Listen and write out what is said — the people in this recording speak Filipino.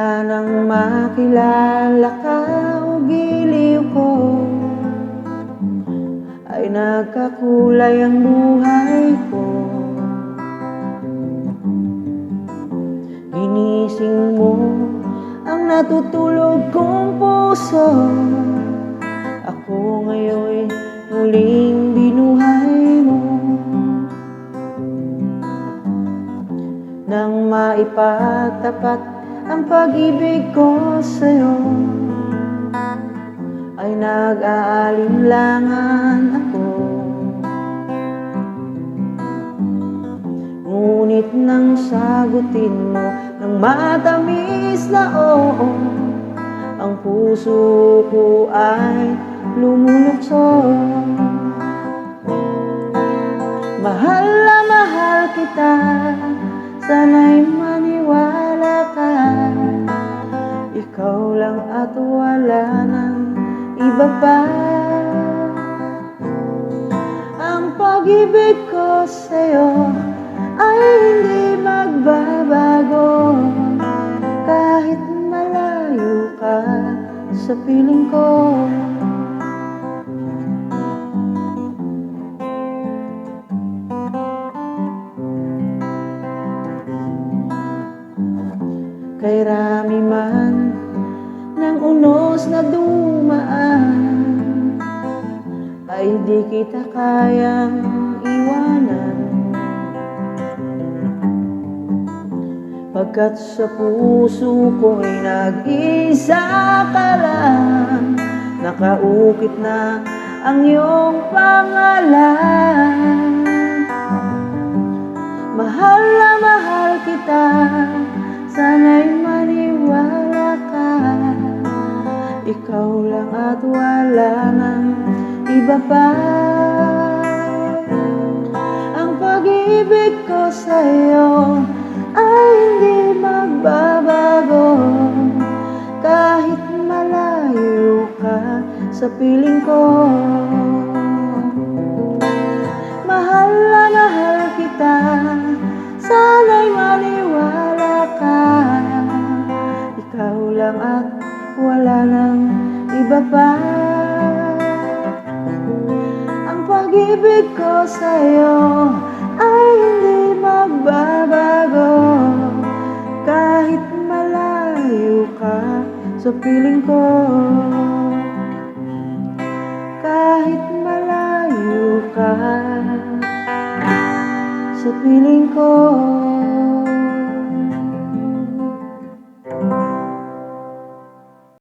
Mula nang makilala ka o giliw ko, ay nagkakulay ang buhay ko. Ginising mo ang natutulog kong puso. Ako ngayon muling binuhay mo. Nang maipagtapat ang pag-ibig ko sa'yo, ay nag-aalinlangan ako. Ngunit nang sagutin mo ng matamis na oo, ang puso ko ay lumulukso. Mahal na mahal kita, sana'y maniwala ka. Ikaw lang at wala nang iba pa. Ang pag-ibig ko sa'yo ay hindi magbabago, kahit malayo ka sa piling ko. Kay rami man ng unos na dumaan, ay di kita kayang iwanan. Pagkat sa puso ko'y nag-isa ka lang, nakaukit na ang iyong pangalan. Mahal na mahal kita, sana'y maniwala ka. Ikaw lang at wala nang iba pa. Ang pag-ibig ko sa'yo ay hindi magbabago, kahit malayo ka sa piling ko. Mahal na mahal kita, sana'y maniwala ka. Ikaw lang at wala nang iba pa. Ang pag-ibig ko sa'yo ay hindi magbabago, kahit malayo ka sa piling ko. Kahit malayo ka sa piling ko.